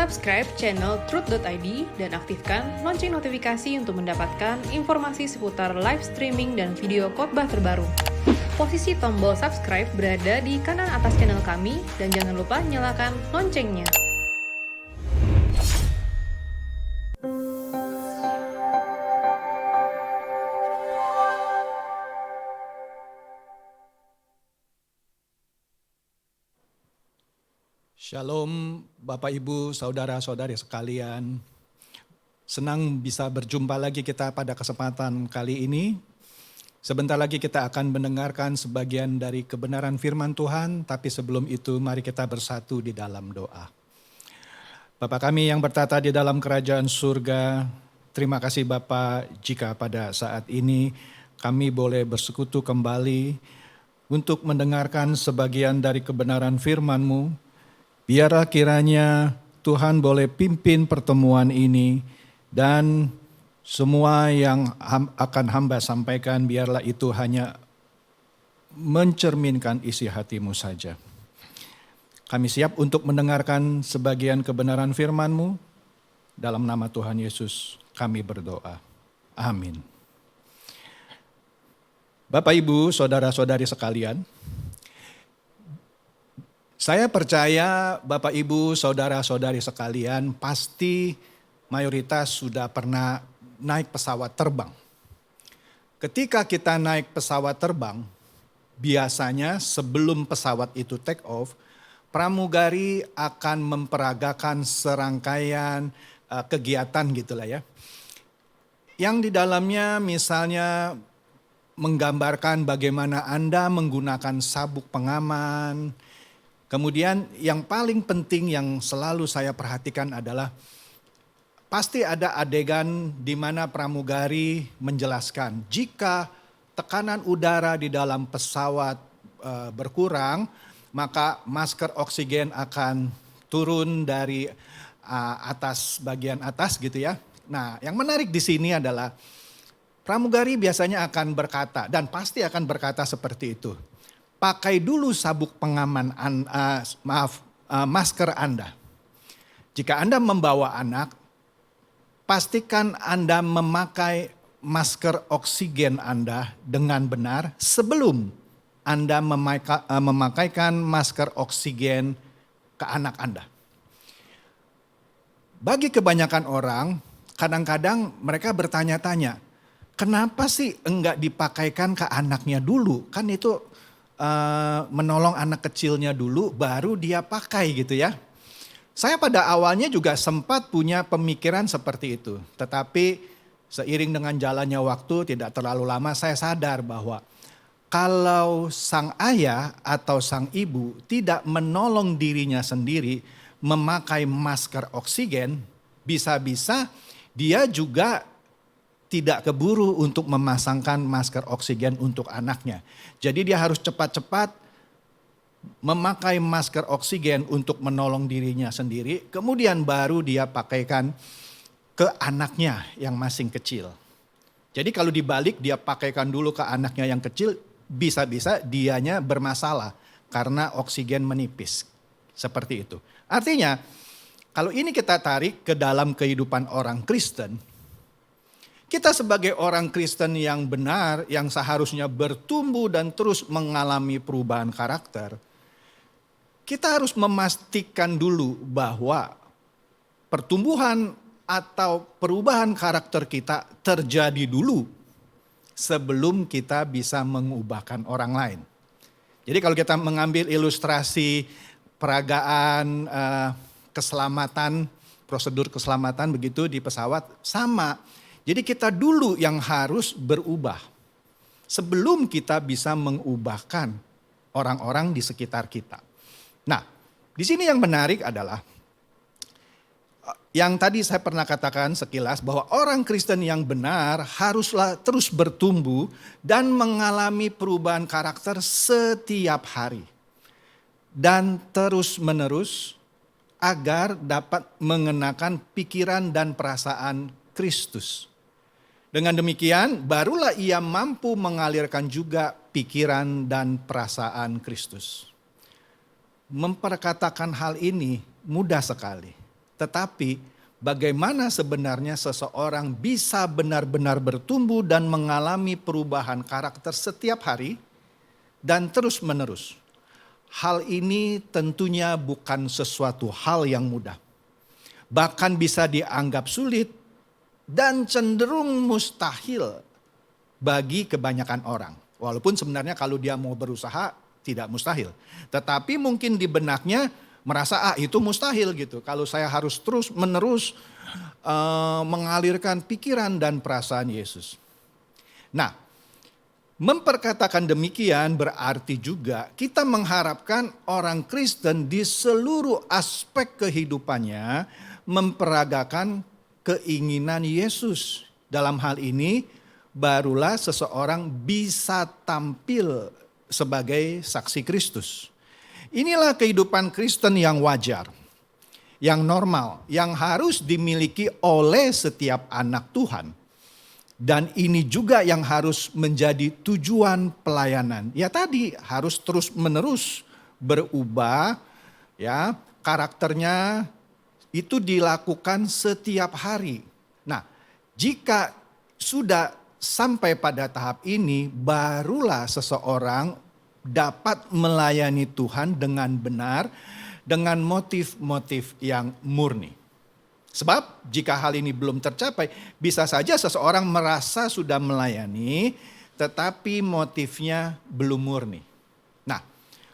Subscribe channel Truth.id dan aktifkan lonceng notifikasi untuk mendapatkan informasi seputar live streaming dan video khotbah terbaru. Posisi tombol subscribe berada di kanan atas channel kami dan jangan lupa nyalakan loncengnya. Shalom Bapak Ibu, Saudara-saudari sekalian. Senang bisa berjumpa lagi kita pada kesempatan kali ini. Sebentar lagi kita akan mendengarkan sebagian dari kebenaran firman Tuhan, tapi sebelum itu mari kita bersatu di dalam doa. Bapa kami yang bertata di dalam kerajaan surga, terima kasih Bapa jika pada saat ini kami boleh bersekutu kembali untuk mendengarkan sebagian dari kebenaran firman-Mu. Biarlah kiranya Tuhan boleh pimpin pertemuan ini dan semua yang akan hamba sampaikan biarlah itu hanya mencerminkan isi hati-Mu saja. Kami siap untuk mendengarkan sebagian kebenaran firman-Mu. Dalam nama Tuhan Yesus kami berdoa. Amin. Bapak, Ibu, Saudara-saudari sekalian. Saya percaya Bapak, Ibu, Saudara-saudari sekalian pasti mayoritas sudah pernah naik pesawat terbang. Ketika kita naik pesawat terbang, biasanya sebelum pesawat itu take off, pramugari akan memperagakan serangkaian kegiatan gitulah ya. Yang di dalamnya misalnya menggambarkan bagaimana Anda menggunakan sabuk pengaman. Kemudian yang paling penting yang selalu saya perhatikan adalah pasti ada adegan di mana pramugari menjelaskan jika tekanan udara di dalam pesawat berkurang, maka masker oksigen akan turun dari atas bagian atas gitu ya. Nah, yang menarik di sini adalah pramugari biasanya akan berkata dan pasti akan berkata seperti itu. Pakai dulu sabuk pengaman, masker Anda. Jika Anda membawa anak, pastikan Anda memakai masker oksigen Anda dengan benar sebelum Anda memakaikan masker oksigen ke anak Anda. Bagi kebanyakan orang, kadang-kadang mereka bertanya-tanya, kenapa sih enggak dipakaikan ke anaknya dulu? Kan itu menolong anak kecilnya dulu baru dia pakai gitu ya. Saya pada awalnya juga sempat punya pemikiran seperti itu. Tetapi seiring dengan jalannya waktu tidak terlalu lama saya sadar bahwa kalau sang ayah atau sang ibu tidak menolong dirinya sendiri memakai masker oksigen, bisa-bisa dia juga tidak keburu untuk memasangkan masker oksigen untuk anaknya. Jadi dia harus cepat-cepat memakai masker oksigen untuk menolong dirinya sendiri. Kemudian baru dia pakaikan ke anaknya yang masih kecil. Jadi kalau dibalik dia pakaikan dulu ke anaknya yang kecil, bisa-bisa dianya bermasalah karena oksigen menipis. Seperti itu. Artinya kalau ini kita tarik ke dalam kehidupan orang Kristen, kita sebagai orang Kristen yang benar, yang seharusnya bertumbuh dan terus mengalami perubahan karakter, kita harus memastikan dulu bahwa pertumbuhan atau perubahan karakter kita terjadi dulu sebelum kita bisa mengubahkan orang lain. Jadi kalau kita mengambil ilustrasi peragaan keselamatan, prosedur keselamatan begitu di pesawat sama. Jadi kita dulu yang harus berubah sebelum kita bisa mengubahkan orang-orang di sekitar kita. Nah, di sini yang menarik adalah yang tadi saya pernah katakan sekilas bahwa orang Kristen yang benar haruslah terus bertumbuh dan mengalami perubahan karakter setiap hari. Dan terus-menerus agar dapat mengenakan pikiran dan perasaan Kristus. Dengan demikian, barulah ia mampu mengalirkan juga pikiran dan perasaan Kristus. Memperkatakan hal ini mudah sekali. Tetapi bagaimana sebenarnya seseorang bisa benar-benar bertumbuh dan mengalami perubahan karakter setiap hari dan terus-menerus. Hal ini tentunya bukan sesuatu hal yang mudah. Bahkan bisa dianggap sulit dan cenderung mustahil bagi kebanyakan orang. Walaupun sebenarnya kalau dia mau berusaha tidak mustahil. Tetapi mungkin di benaknya merasa itu mustahil gitu. Kalau saya harus terus menerus mengalirkan pikiran dan perasaan Yesus. Nah, memperkatakan demikian berarti juga kita mengharapkan orang Kristen di seluruh aspek kehidupannya memperagakan keinginan Yesus. Dalam hal ini barulah seseorang bisa tampil sebagai saksi Kristus. Inilah kehidupan Kristen yang wajar, yang normal, yang harus dimiliki oleh setiap anak Tuhan. Dan ini juga yang harus menjadi tujuan pelayanan. Ya tadi harus terus-menerus berubah, ya, karakternya itu dilakukan setiap hari. Nah, jika sudah sampai pada tahap ini, barulah seseorang dapat melayani Tuhan dengan benar, dengan motif-motif yang murni. Sebab jika hal ini belum tercapai, bisa saja seseorang merasa sudah melayani, tetapi motifnya belum murni. Nah,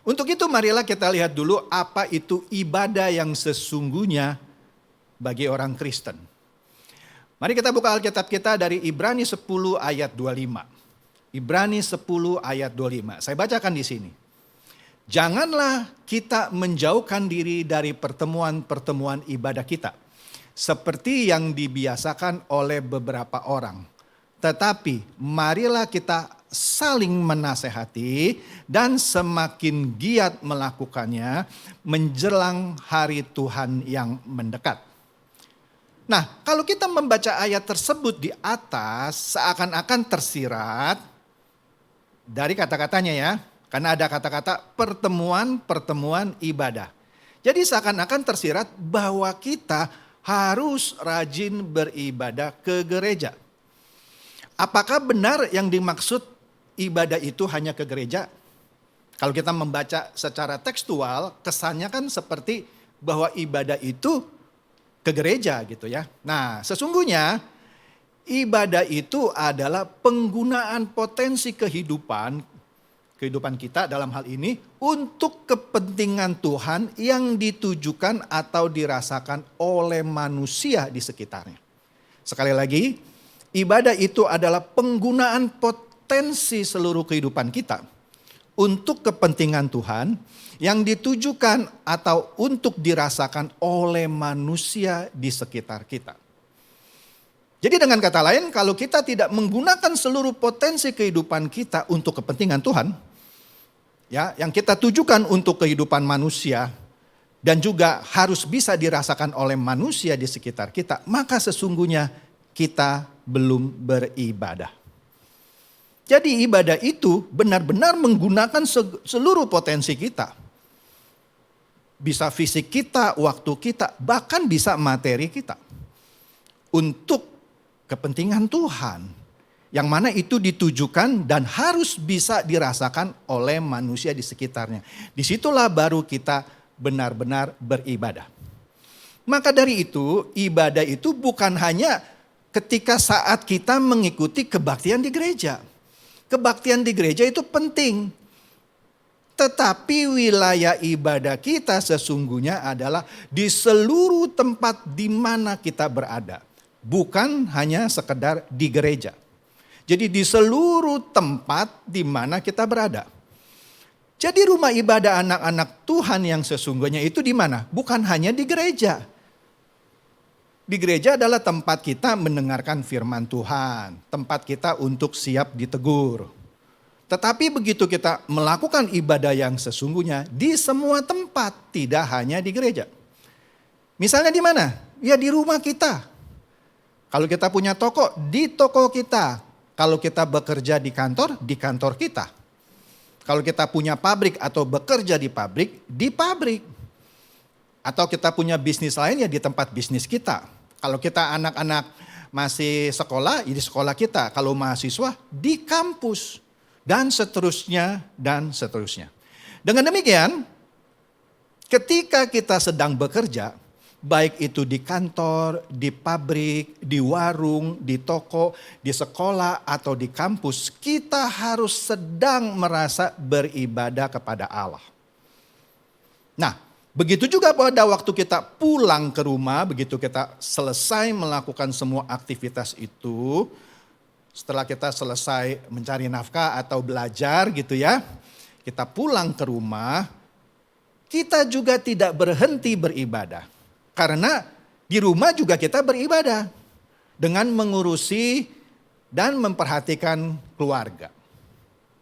untuk itu marilah kita lihat dulu apa itu ibadah yang sesungguhnya bagi orang Kristen. Mari kita buka Alkitab kita dari Ibrani 10 ayat 25. Ibrani 10 ayat 25. Saya bacakan di sini. Janganlah kita menjauhkan diri dari pertemuan-pertemuan ibadah kita, seperti yang dibiasakan oleh beberapa orang. Tetapi marilah kita saling menasehati dan semakin giat melakukannya menjelang hari Tuhan yang mendekat. Nah, kalau kita membaca ayat tersebut di atas seakan-akan tersirat dari kata-katanya ya. Karena ada kata-kata pertemuan-pertemuan ibadah. Jadi seakan-akan tersirat bahwa kita harus rajin beribadah ke gereja. Apakah benar yang dimaksud ibadah itu hanya ke gereja? Kalau kita membaca secara tekstual, kesannya kan seperti bahwa ibadah itu ke gereja gitu ya. Nah, sesungguhnya ibadah itu adalah penggunaan potensi kehidupan kita dalam hal ini untuk kepentingan Tuhan yang ditujukan atau dirasakan oleh manusia di sekitarnya. Sekali lagi, ibadah itu adalah penggunaan potensi seluruh kehidupan kita untuk kepentingan Tuhan yang ditujukan atau untuk dirasakan oleh manusia di sekitar kita. Jadi dengan kata lain, kalau kita tidak menggunakan seluruh potensi kehidupan kita untuk kepentingan Tuhan, ya, yang kita tujukan untuk kehidupan manusia dan juga harus bisa dirasakan oleh manusia di sekitar kita, maka sesungguhnya kita belum beribadah. Jadi ibadah itu benar-benar menggunakan seluruh potensi kita. Bisa fisik kita, waktu kita, bahkan bisa materi kita. Untuk kepentingan Tuhan. Yang mana itu ditujukan dan harus bisa dirasakan oleh manusia di sekitarnya. Disitulah baru kita benar-benar beribadah. Maka dari itu, ibadah itu bukan hanya ketika saat kita mengikuti kebaktian di gereja. Kebaktian di gereja itu penting. Tetapi wilayah ibadah kita sesungguhnya adalah di seluruh tempat di mana kita berada. Bukan hanya sekedar di gereja. Jadi di seluruh tempat di mana kita berada. Jadi rumah ibadah anak-anak Tuhan yang sesungguhnya itu di mana? Bukan hanya di gereja. Di gereja adalah tempat kita mendengarkan firman Tuhan. Tempat kita untuk siap ditegur. Tetapi begitu kita melakukan ibadah yang sesungguhnya di semua tempat, tidak hanya di gereja. Misalnya di mana? Ya di rumah kita. Kalau kita punya toko, di toko kita. Kalau kita bekerja di kantor kita. Kalau kita punya pabrik atau bekerja di pabrik, di pabrik. Atau kita punya bisnis lain ya di tempat bisnis kita. Kalau kita anak-anak masih sekolah, ya di sekolah kita. Kalau mahasiswa, di kampus. Dan seterusnya, dan seterusnya. Dengan demikian, ketika kita sedang bekerja, baik itu di kantor, di pabrik, di warung, di toko, di sekolah, atau di kampus, kita harus sedang merasa beribadah kepada Allah. Nah, begitu juga pada waktu kita pulang ke rumah, begitu kita selesai melakukan semua aktivitas itu, setelah kita selesai mencari nafkah atau belajar gitu ya, kita pulang ke rumah, kita juga tidak berhenti beribadah. Karena di rumah juga kita beribadah dengan mengurusi dan memperhatikan keluarga.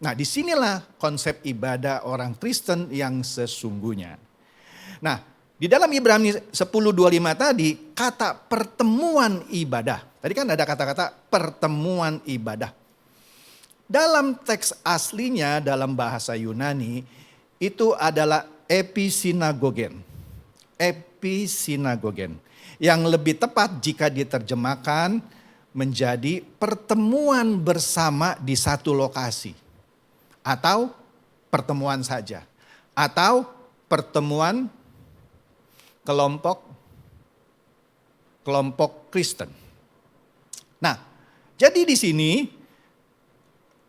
Nah, disinilah konsep ibadah orang Kristen yang sesungguhnya. Nah, di dalam Ibrani 10:25 tadi, kata pertemuan ibadah. Tadi kan ada kata-kata pertemuan ibadah. Dalam teks aslinya dalam bahasa Yunani, itu adalah episinagogen. Episinagogen. Yang lebih tepat jika diterjemahkan menjadi pertemuan bersama di satu lokasi. Atau pertemuan saja. Atau pertemuan kelompok Kristen. Nah, jadi di sini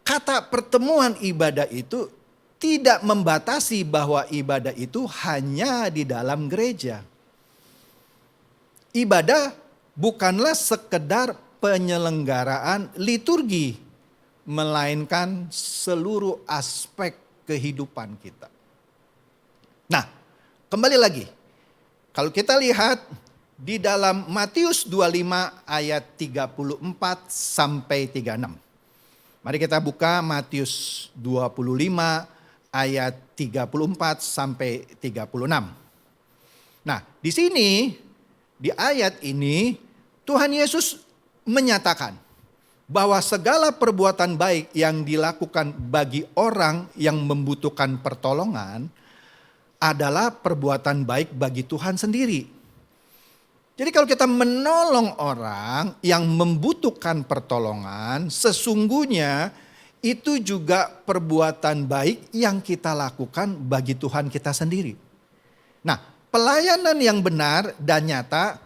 kata pertemuan ibadah itu tidak membatasi bahwa ibadah itu hanya di dalam gereja. Ibadah bukanlah sekedar penyelenggaraan liturgi, melainkan seluruh aspek kehidupan kita. Nah, kembali lagi. Kalau kita lihat di dalam Matius 25 ayat 34 sampai 36. Mari kita buka Matius 25 ayat 34 sampai 36. Nah, di sini di ayat ini Tuhan Yesus menyatakan bahwa segala perbuatan baik yang dilakukan bagi orang yang membutuhkan pertolongan adalah perbuatan baik bagi Tuhan sendiri. Jadi kalau kita menolong orang yang membutuhkan pertolongan, sesungguhnya itu juga perbuatan baik yang kita lakukan bagi Tuhan kita sendiri. Nah, pelayanan yang benar dan nyata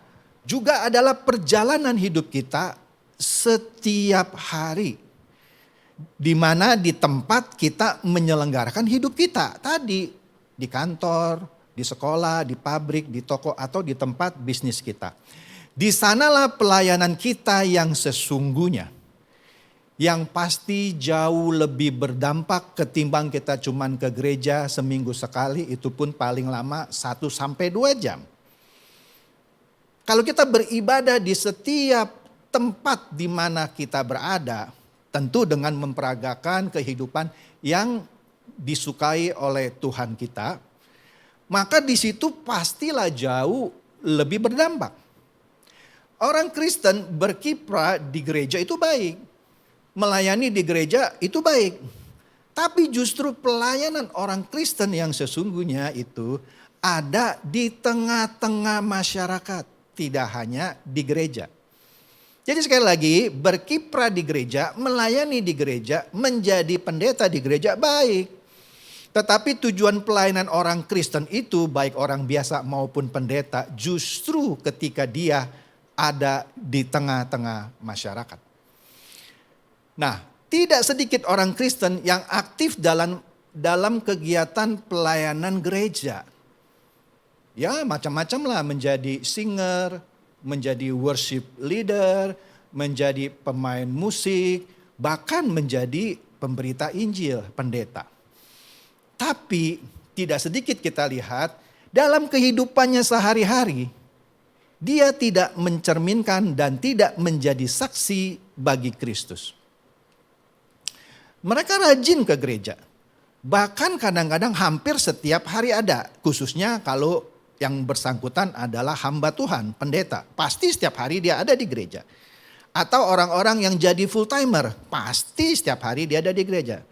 juga adalah perjalanan hidup kita setiap hari. Di mana di tempat kita menyelenggarakan hidup kita. Tadi di kantor, di sekolah, di pabrik, di toko, atau di tempat bisnis kita. Di sanalah pelayanan kita yang sesungguhnya. Yang pasti jauh lebih berdampak ketimbang kita cuman ke gereja seminggu sekali, itu pun paling lama 1-2 jam. Kalau kita beribadah di setiap tempat di mana kita berada, tentu dengan memperagakan kehidupan yang disukai oleh Tuhan kita, maka di situ pastilah jauh lebih berdampak. Orang Kristen berkiprah di gereja itu baik. Melayani di gereja itu baik. Tapi justru pelayanan orang Kristen yang sesungguhnya itu ada di tengah-tengah masyarakat. Tidak hanya di gereja. Jadi sekali lagi berkiprah di gereja, melayani di gereja, menjadi pendeta di gereja baik. Tetapi tujuan pelayanan orang Kristen itu baik orang biasa maupun pendeta justru ketika dia ada di tengah-tengah masyarakat. Nah, tidak sedikit orang Kristen yang aktif dalam kegiatan pelayanan gereja. Ya, macam-macam lah, menjadi singer, menjadi worship leader, menjadi pemain musik, bahkan menjadi pemberita Injil, pendeta. Tapi tidak sedikit kita lihat dalam kehidupannya sehari-hari, dia tidak mencerminkan dan tidak menjadi saksi bagi Kristus. Mereka rajin ke gereja. Bahkan kadang-kadang hampir setiap hari ada. Khususnya kalau yang bersangkutan adalah hamba Tuhan, pendeta. Pasti setiap hari dia ada di gereja. Atau orang-orang yang jadi full timer. Pasti setiap hari dia ada di gereja.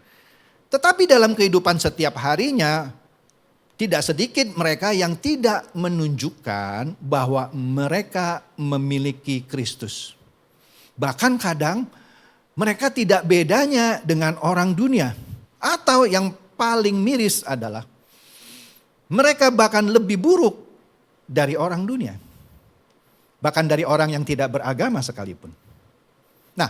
Tetapi dalam kehidupan setiap harinya, Tidak sedikit mereka yang tidak menunjukkan bahwa mereka memiliki Kristus. Bahkan kadang mereka tidak bedanya dengan orang dunia. Atau yang paling miris adalah mereka bahkan lebih buruk dari orang dunia. Bahkan dari orang yang tidak beragama sekalipun. Nah,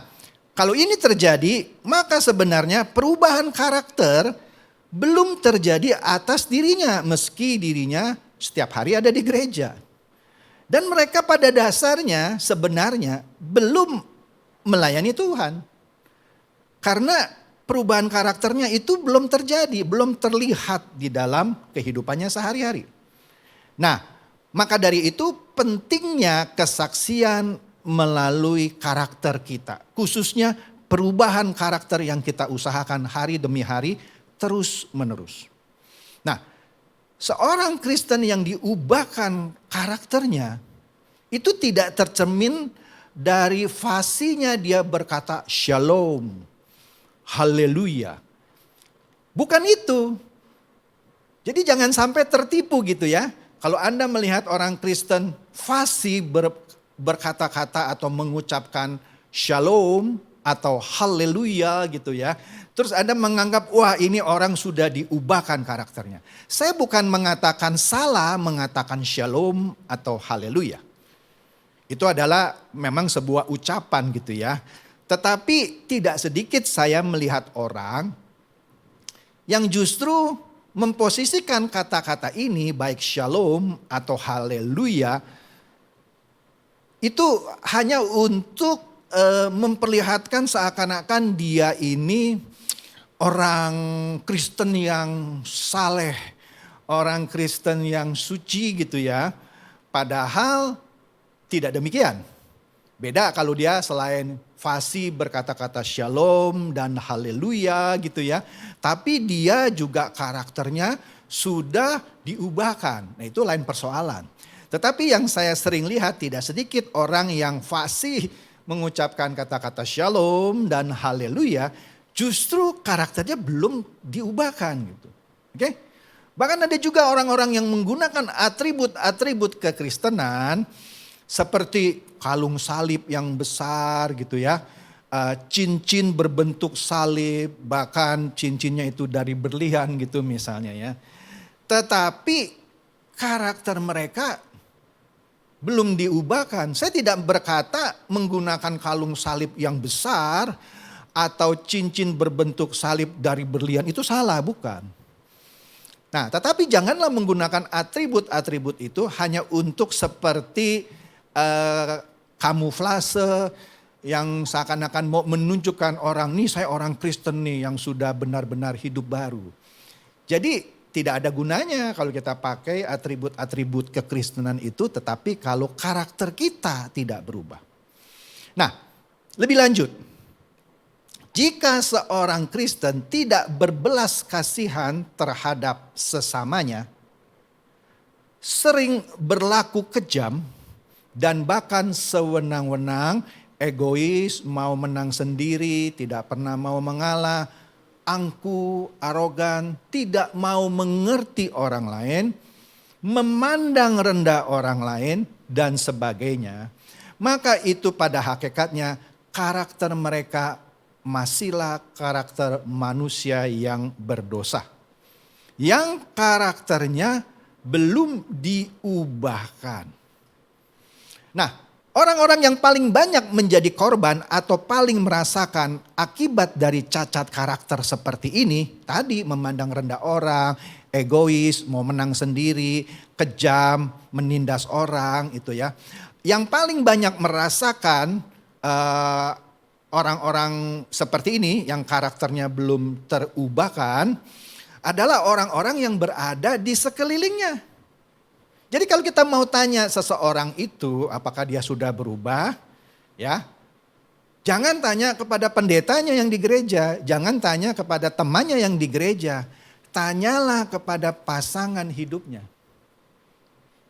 kalau ini terjadi, maka sebenarnya perubahan karakter belum terjadi atas dirinya, meski dirinya setiap hari ada di gereja. Dan mereka pada dasarnya sebenarnya belum melayani Tuhan. Karena perubahan karakternya itu belum terjadi, belum terlihat di dalam kehidupannya sehari-hari. Nah, maka dari itu pentingnya kesaksian melalui karakter kita. Khususnya perubahan karakter yang kita usahakan hari demi hari terus menerus. Nah, seorang Kristen yang diubahkan karakternya itu tidak tercermin dari fasihnya dia berkata shalom. Haleluya. Bukan itu. Jadi jangan sampai tertipu gitu ya. Kalau Anda melihat orang Kristen fasih berkata-kata atau mengucapkan shalom atau haleluya gitu ya. Terus Anda menganggap wah ini orang sudah diubahkan karakternya. Saya bukan mengatakan salah mengatakan shalom atau haleluya. Itu adalah memang sebuah ucapan gitu ya. Tetapi tidak sedikit saya melihat orang yang justru memposisikan kata-kata ini baik shalom atau haleluya itu hanya untuk memperlihatkan seakan-akan dia ini orang Kristen yang saleh, orang Kristen yang suci gitu ya. Padahal tidak demikian. Beda kalau dia selain fasih berkata-kata shalom dan haleluya gitu ya. Tapi dia juga karakternya sudah diubahkan. Nah itu lain persoalan. Tetapi yang saya sering lihat tidak sedikit orang yang fasih mengucapkan kata-kata shalom dan haleluya. Justru karakternya belum diubahkan gitu. Oke? Bahkan ada juga orang-orang yang menggunakan atribut-atribut kekristenan. Seperti kalung salib yang besar gitu ya. Cincin berbentuk salib, bahkan cincinnya itu dari berlian gitu misalnya ya. Tetapi karakter mereka belum diubahkan. Saya tidak berkata menggunakan kalung salib yang besar atau cincin berbentuk salib dari berlian itu salah, bukan. Nah, tetapi janganlah menggunakan atribut-atribut itu hanya untuk seperti kamuflase yang seakan-akan mau menunjukkan orang nih saya orang Kristen nih yang sudah benar-benar hidup baru. Jadi tidak ada gunanya kalau kita pakai atribut-atribut kekristenan itu tetapi kalau karakter kita tidak berubah. Nah, lebih lanjut. Jika seorang Kristen tidak berbelas kasihan terhadap sesamanya, sering berlaku kejam, dan bahkan sewenang-wenang, egois, mau menang sendiri, tidak pernah mau mengalah, angkuh, arogan, tidak mau mengerti orang lain, memandang rendah orang lain, dan sebagainya. Maka itu pada hakikatnya karakter mereka masihlah karakter manusia yang berdosa. Yang karakternya belum diubahkan. Nah, orang-orang yang paling banyak menjadi korban atau paling merasakan akibat dari cacat karakter seperti ini, tadi memandang rendah orang, egois, mau menang sendiri, kejam, menindas orang itu ya. Yang paling banyak merasakan orang-orang seperti ini yang karakternya belum terubahkan adalah orang-orang yang berada di sekelilingnya. Jadi kalau kita mau tanya seseorang itu apakah dia sudah berubah, ya. Jangan tanya kepada pendetanya yang di gereja, jangan tanya kepada temannya yang di gereja. Tanyalah kepada pasangan hidupnya.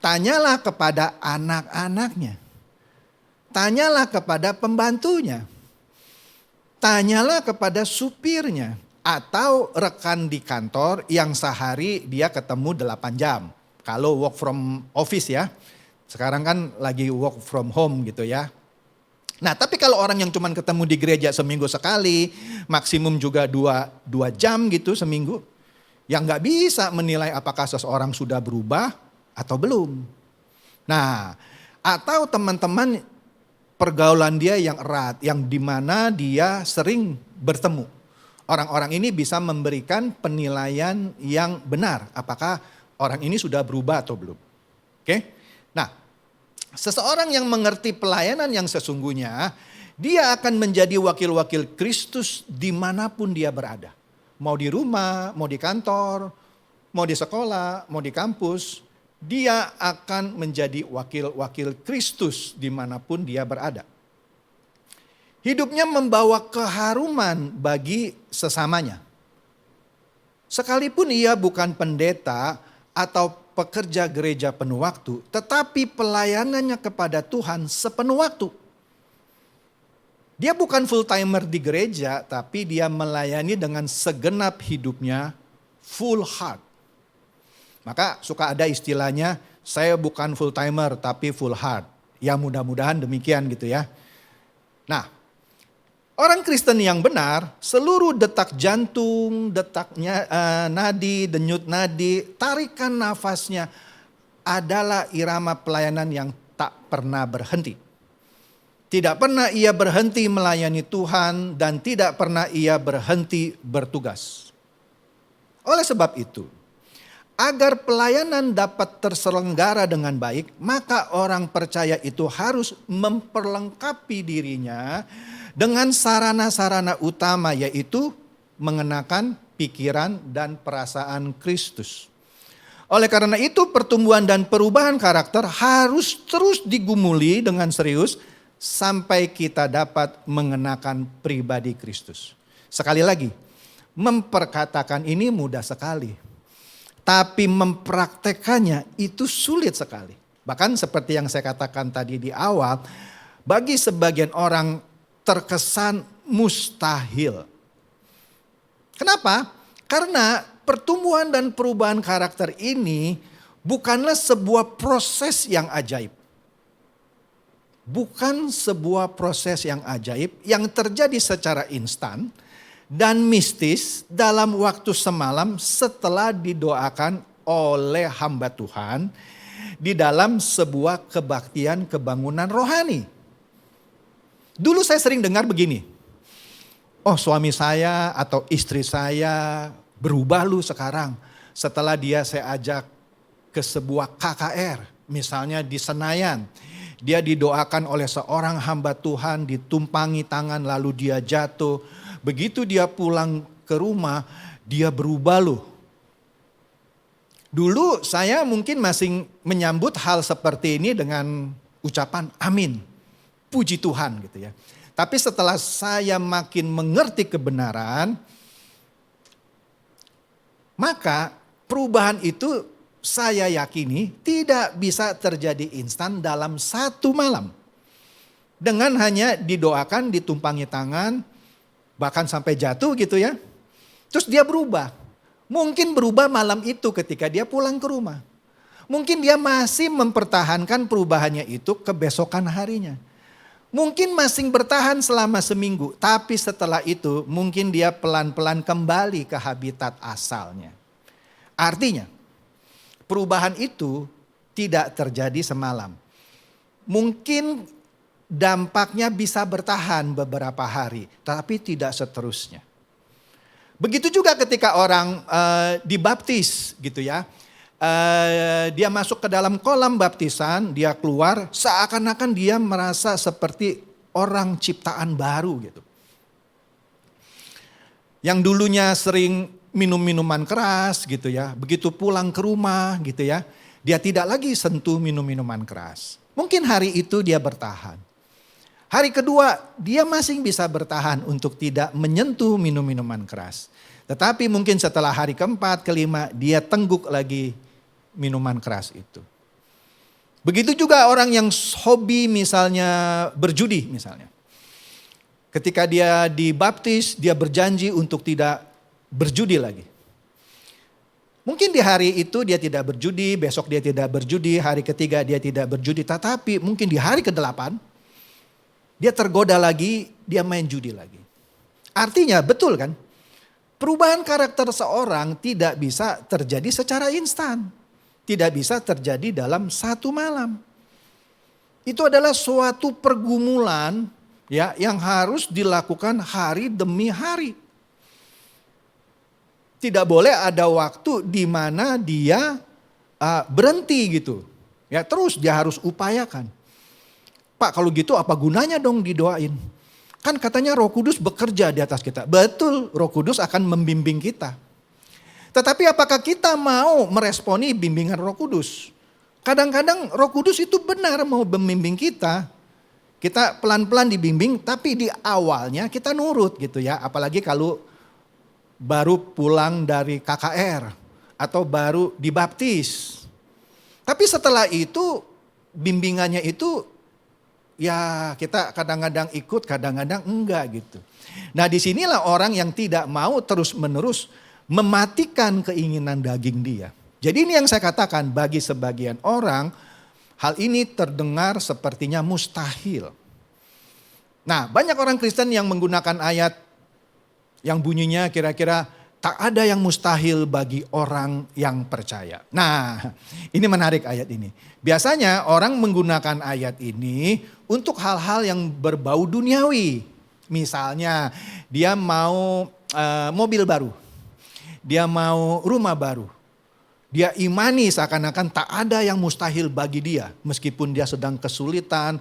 Tanyalah kepada anak-anaknya. Tanyalah kepada pembantunya. Tanyalah kepada supirnya. Atau rekan di kantor yang sehari dia ketemu 8 jam. Kalau work from office ya. Sekarang kan lagi work from home gitu ya. Nah tapi kalau orang yang cuma ketemu di gereja seminggu sekali, maksimum juga 2 jam gitu seminggu. Yang gak bisa menilai apakah seseorang sudah berubah atau belum. Nah atau teman-teman pergaulan dia yang erat, yang dimana dia sering bertemu. Orang-orang ini bisa memberikan penilaian yang benar. Apakah orang ini sudah berubah atau belum. Oke. Nah seseorang yang mengerti pelayanan yang sesungguhnya, dia akan menjadi wakil-wakil Kristus dimanapun dia berada. Mau di rumah, mau di kantor, mau di sekolah, mau di kampus. Dia akan menjadi wakil-wakil Kristus dimanapun dia berada. Hidupnya membawa keharuman bagi sesamanya. Sekalipun ia bukan pendeta atau pekerja gereja penuh waktu, tetapi pelayanannya kepada Tuhan sepenuh waktu. Dia bukan full timer di gereja, tapi dia melayani dengan segenap hidupnya, full heart. Maka suka ada istilahnya, saya bukan full timer tapi full heart. Ya mudah-mudahan demikian gitu ya. Nah, orang Kristen yang benar, seluruh detak jantung, detaknya nadi, denyut nadi, tarikan nafasnya adalah irama pelayanan yang tak pernah berhenti. Tidak pernah ia berhenti melayani Tuhan dan tidak pernah ia berhenti bertugas. Oleh sebab itu, agar pelayanan dapat terselenggara dengan baik, maka orang percaya itu harus memperlengkapi dirinya dengan sarana-sarana utama, yaitu mengenakan pikiran dan perasaan Kristus. Oleh karena itu pertumbuhan dan perubahan karakter harus terus digumuli dengan serius sampai kita dapat mengenakan pribadi Kristus. Sekali lagi, memperkatakan ini mudah sekali. Tapi mempraktekannya itu sulit sekali. Bahkan seperti yang saya katakan tadi di awal, bagi sebagian orang terkesan mustahil. Kenapa? Karena pertumbuhan dan perubahan karakter ini bukanlah sebuah proses yang ajaib. Bukan sebuah proses yang ajaib yang terjadi secara instan dan mistis dalam waktu semalam setelah didoakan oleh hamba Tuhan di dalam sebuah kebaktian kebangunan rohani. Dulu saya sering dengar begini, oh suami saya atau istri saya berubah lu sekarang setelah dia saya ajak ke sebuah KKR, misalnya di Senayan. Dia didoakan oleh seorang hamba Tuhan, ditumpangi tangan lalu dia jatuh. Begitu dia pulang ke rumah, dia berubah loh. Dulu saya mungkin masih menyambut hal seperti ini dengan ucapan amin, puji Tuhan gitu ya. Tapi setelah saya makin mengerti kebenaran, maka perubahan itu saya yakini tidak bisa terjadi instan dalam satu malam. Dengan hanya didoakan, ditumpangi tangan, bahkan sampai jatuh gitu ya. Terus dia berubah. Mungkin berubah malam itu ketika dia pulang ke rumah. Mungkin dia masih mempertahankan perubahannya itu kebesokan harinya. Mungkin masih bertahan selama seminggu. Tapi setelah itu mungkin dia pelan-pelan kembali ke habitat asalnya. Artinya perubahan itu tidak terjadi semalam. Mungkin dampaknya bisa bertahan beberapa hari, tapi tidak seterusnya. Begitu juga ketika orang dibaptis gitu ya. Dia masuk ke dalam kolam baptisan, dia keluar seakan-akan dia merasa seperti orang ciptaan baru gitu. Yang dulunya sering minum minuman keras gitu ya. Begitu pulang ke rumah gitu ya. Dia tidak lagi sentuh minum minuman keras. Mungkin hari itu dia bertahan. Hari kedua dia masih bisa bertahan untuk tidak menyentuh minum minuman keras. Tetapi mungkin setelah hari keempat, kelima dia tengguk lagi minuman keras itu. Begitu juga orang yang hobi misalnya berjudi misalnya. Ketika dia dibaptis dia berjanji untuk tidak berjudi lagi. Mungkin di hari itu dia tidak berjudi, besok dia tidak berjudi, hari ketiga dia tidak berjudi. Tetapi mungkin di hari ke-8 dia tergoda lagi, dia main judi lagi. Artinya betul kan? Perubahan karakter seorang tidak bisa terjadi secara instan. Tidak bisa terjadi dalam satu malam. Itu adalah suatu pergumulan ya yang harus dilakukan hari demi hari. Tidak boleh ada waktu di mana dia berhenti gitu. Ya terus dia harus upayakan. Pak kalau gitu apa gunanya dong didoain? Kan katanya Roh Kudus bekerja di atas kita. Betul, Roh Kudus akan membimbing kita. Tetapi apakah kita mau meresponi bimbingan Roh Kudus? Kadang-kadang Roh Kudus itu benar mau membimbing kita. Kita pelan-pelan dibimbing tapi di awalnya kita nurut gitu ya. Apalagi kalau baru pulang dari KKR atau baru dibaptis. Tapi setelah itu bimbingannya itu ya kita kadang-kadang ikut, kadang-kadang enggak gitu. Nah disinilah orang yang tidak mau terus-menerus mematikan keinginan daging dia. Jadi ini yang saya katakan bagi sebagian orang hal ini terdengar sepertinya mustahil. Nah banyak orang Kristen yang menggunakan ayat yang bunyinya kira-kira tak ada yang mustahil bagi orang yang percaya. Nah ini menarik ayat ini. Biasanya orang menggunakan ayat ini untuk hal-hal yang berbau duniawi. Misalnya dia mau mobil baru. Dia mau rumah baru. Dia imani seakan-akan tak ada yang mustahil bagi dia. Meskipun dia sedang kesulitan,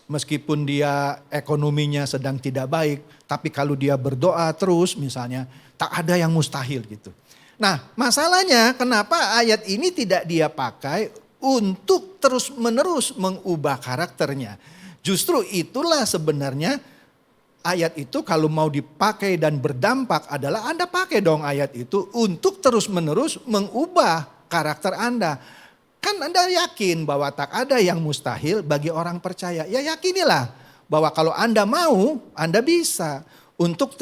meskipun dia ekonominya sedang tidak baik. Tapi kalau dia berdoa terus misalnya, tak ada yang mustahil gitu. Nah masalahnya kenapa ayat ini tidak dia pakai untuk terus-menerus mengubah karakternya. Justru itulah sebenarnya ayat itu kalau mau dipakai dan berdampak adalah Anda pakai dong ayat itu untuk terus-menerus mengubah karakter Anda. Kan Anda yakin bahwa tak ada yang mustahil bagi orang percaya. Ya yakinilah bahwa kalau Anda mau, Anda bisa untuk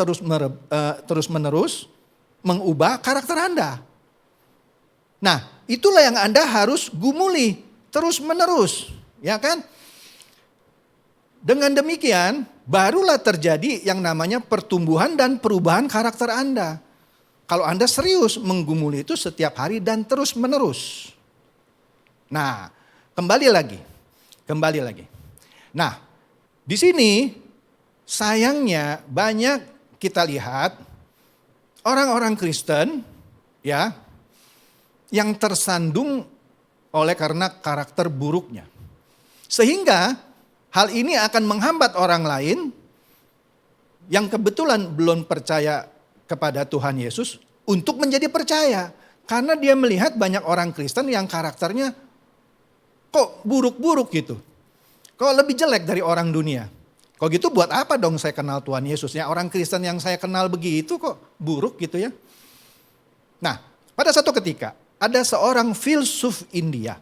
terus-menerus mengubah karakter Anda. Nah itulah yang Anda harus gumuli terus-menerus. Ya kan? Dengan demikian barulah terjadi yang namanya pertumbuhan dan perubahan karakter Anda. Kalau Anda serius menggumuli itu setiap hari dan terus menerus. Nah kembali lagi. Nah di sini sayangnya banyak kita lihat orang-orang Kristen ya yang tersandung oleh karena karakter buruknya. Sehingga hal ini akan menghambat orang lain yang kebetulan belum percaya kepada Tuhan Yesus untuk menjadi percaya. Karena dia melihat banyak orang Kristen yang karakternya kok buruk-buruk gitu. Kok lebih jelek dari orang dunia. Kok gitu buat apa dong saya kenal Tuhan Yesus? Ya orang Kristen yang saya kenal begitu kok buruk gitu ya. Nah pada satu ketika ada seorang filsuf India.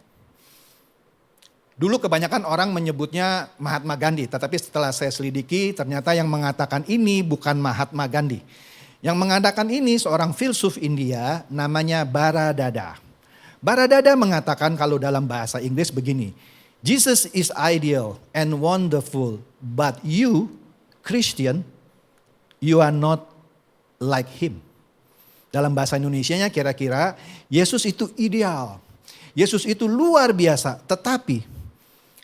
Dulu kebanyakan orang menyebutnya Mahatma Gandhi, tetapi setelah saya selidiki ternyata yang mengatakan ini bukan Mahatma Gandhi. Yang mengatakan ini seorang filsuf India namanya Baradada. Baradada mengatakan kalau dalam bahasa Inggris begini, Jesus is ideal and wonderful, but you, Christian, you are not like him. Dalam bahasa Indonesianya kira-kira Yesus itu ideal, Yesus itu luar biasa, tetapi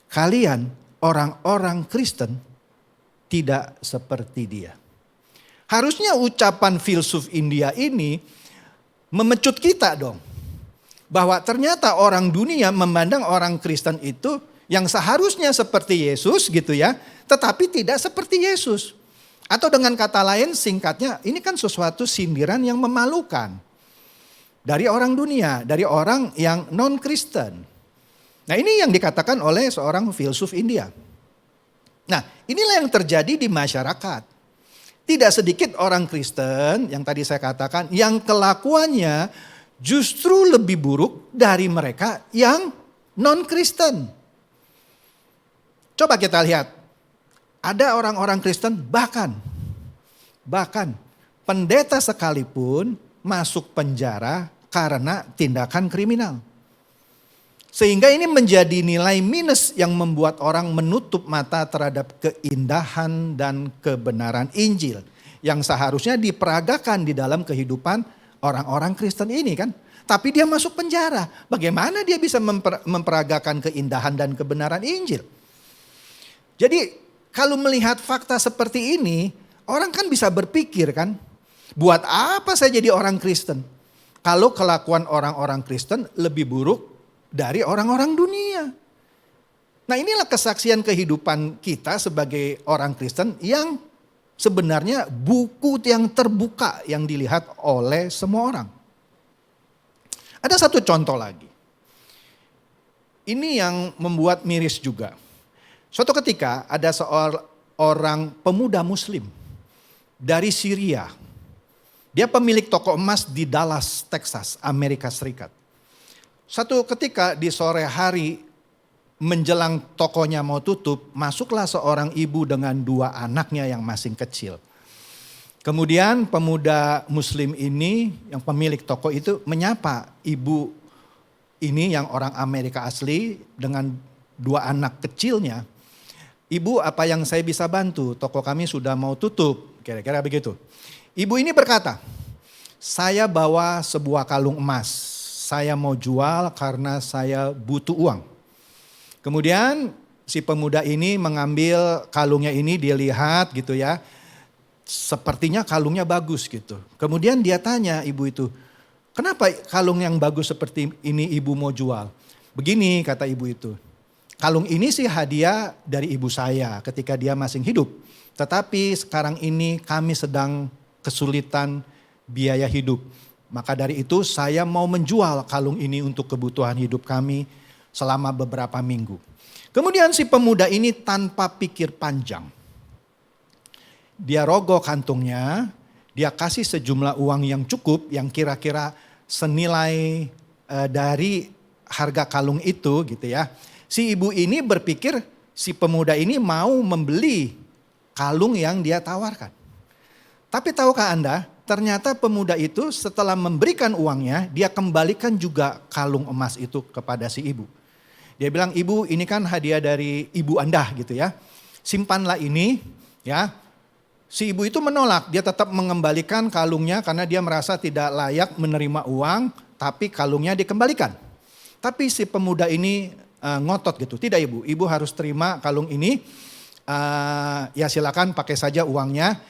kalian orang-orang Kristen tidak seperti dia. Harusnya ucapan filsuf India ini memecut kita dong. Bahwa ternyata orang dunia memandang orang Kristen itu yang seharusnya seperti Yesus gitu ya. Tetapi tidak seperti Yesus. Atau dengan kata lain singkatnya ini kan sesuatu sindiran yang memalukan. Dari orang dunia, dari orang yang non-Kristen. Nah ini yang dikatakan oleh seorang filsuf India. Nah inilah yang terjadi di masyarakat. Tidak sedikit orang Kristen yang tadi saya katakan yang kelakuannya justru lebih buruk dari mereka yang non-Kristen. Coba kita lihat. Ada orang-orang Kristen bahkan pendeta sekalipun masuk penjara karena tindakan kriminal. Sehingga ini menjadi nilai minus yang membuat orang menutup mata terhadap keindahan dan kebenaran Injil. Yang seharusnya diperagakan di dalam kehidupan orang-orang Kristen ini kan. Tapi dia masuk penjara. Bagaimana dia bisa memperagakan keindahan dan kebenaran Injil? Jadi kalau melihat fakta seperti ini, orang kan bisa berpikir kan, buat apa saya jadi orang Kristen? Kalau kelakuan orang-orang Kristen lebih buruk dari orang-orang dunia. Nah, inilah kesaksian kehidupan kita sebagai orang Kristen yang sebenarnya buku yang terbuka yang dilihat oleh semua orang. Ada satu contoh lagi. Ini yang membuat miris juga. Suatu ketika ada seorang pemuda muslim dari Syria. Dia pemilik toko emas di Dallas, Texas, Amerika Serikat. Suatu ketika di sore hari menjelang tokonya mau tutup, masuklah seorang ibu dengan 2 anaknya yang masih kecil. Kemudian pemuda muslim ini yang pemilik toko itu menyapa ibu ini yang orang Amerika asli dengan 2 anak kecilnya. Ibu, apa yang saya bisa bantu? Toko kami sudah mau tutup, kira-kira begitu. Ibu ini berkata, saya bawa sebuah kalung emas. Saya mau jual karena saya butuh uang. Kemudian si pemuda ini mengambil kalungnya ini, dia lihat gitu ya. Sepertinya kalungnya bagus gitu. Kemudian dia tanya ibu itu, kenapa kalung yang bagus seperti ini ibu mau jual? Begini kata ibu itu, kalung ini sih hadiah dari ibu saya ketika dia masih hidup. Tetapi sekarang ini kami sedang kesulitan biaya hidup. Maka dari itu saya mau menjual kalung ini untuk kebutuhan hidup kami selama beberapa minggu. Kemudian si pemuda ini tanpa pikir panjang. Dia rogoh kantungnya, dia kasih sejumlah uang yang cukup yang kira-kira senilai dari harga kalung itu gitu ya. Si ibu ini berpikir si pemuda ini mau membeli kalung yang dia tawarkan. Tapi tahukah Anda, ternyata pemuda itu setelah memberikan uangnya, dia kembalikan juga kalung emas itu kepada si ibu. Dia bilang, ibu ini kan hadiah dari ibu Anda gitu ya. Simpanlah ini ya. Si ibu itu menolak, dia tetap mengembalikan kalungnya karena dia merasa tidak layak menerima uang, tapi kalungnya dikembalikan. Tapi si pemuda ini ngotot gitu, tidak ibu harus terima kalung ini, ya silakan pakai saja uangnya.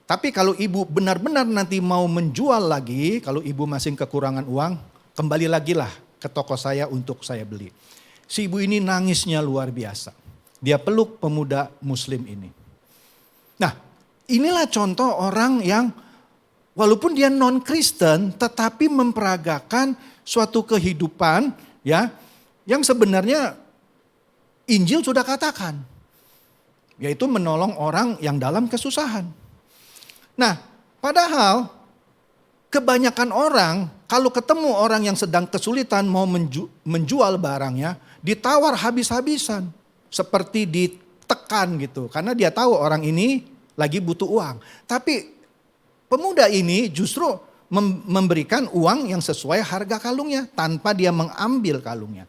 Tapi kalau ibu benar-benar nanti mau menjual lagi, kalau ibu masih kekurangan uang, kembali lagi lah ke toko saya untuk saya beli. Si ibu ini nangisnya luar biasa, dia peluk pemuda muslim ini. Nah, inilah contoh orang yang walaupun dia non-Kristen tetapi memperagakan suatu kehidupan ya yang sebenarnya Injil sudah katakan. Yaitu menolong orang yang dalam kesusahan. Nah, padahal kebanyakan orang kalau ketemu orang yang sedang kesulitan mau menjual barangnya ditawar habis-habisan. Seperti ditekan gitu karena dia tahu orang ini lagi butuh uang. Tapi pemuda ini justru memberikan uang yang sesuai harga kalungnya tanpa dia mengambil kalungnya.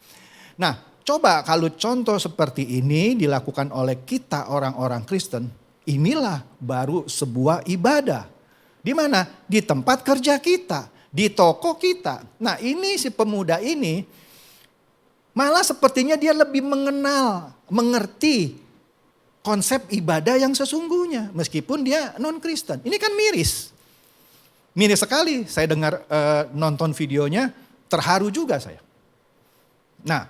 Nah, coba kalau contoh seperti ini dilakukan oleh kita orang-orang Kristen, inilah baru sebuah ibadah. Di mana? Di tempat kerja kita, di toko kita. Nah, ini si pemuda ini malah sepertinya dia lebih mengenal, mengerti konsep ibadah yang sesungguhnya meskipun dia non-Kristen. Ini kan miris. Miris sekali saya dengar nonton videonya, terharu juga saya. Nah,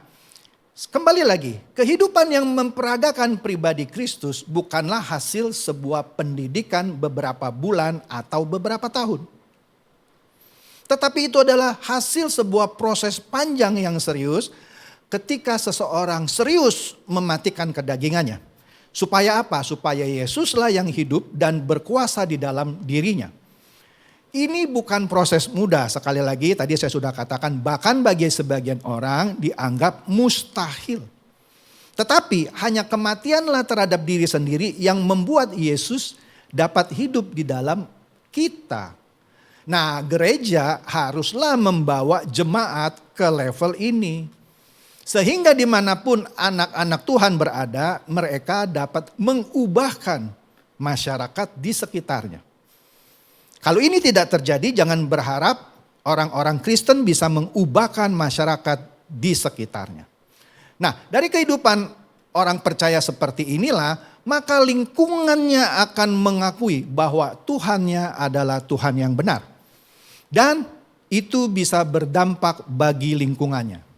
kembali lagi, kehidupan yang memperagakan pribadi Kristus bukanlah hasil sebuah pendidikan beberapa bulan atau beberapa tahun. Tetapi itu adalah hasil sebuah proses panjang yang serius ketika seseorang serius mematikan kedagingannya. Supaya apa? Supaya Yesuslah yang hidup dan berkuasa di dalam dirinya. Ini bukan proses mudah, sekali lagi tadi saya sudah katakan bahkan bagi sebagian orang dianggap mustahil. Tetapi hanya kematianlah terhadap diri sendiri yang membuat Yesus dapat hidup di dalam kita. Nah, gereja haruslah membawa jemaat ke level ini. Sehingga dimanapun anak-anak Tuhan berada, mereka dapat mengubahkan masyarakat di sekitarnya. Kalau ini tidak terjadi, jangan berharap orang-orang Kristen bisa mengubahkan masyarakat di sekitarnya. Nah, dari kehidupan orang percaya seperti inilah, maka lingkungannya akan mengakui bahwa Tuhannya adalah Tuhan yang benar. Dan itu bisa berdampak bagi lingkungannya.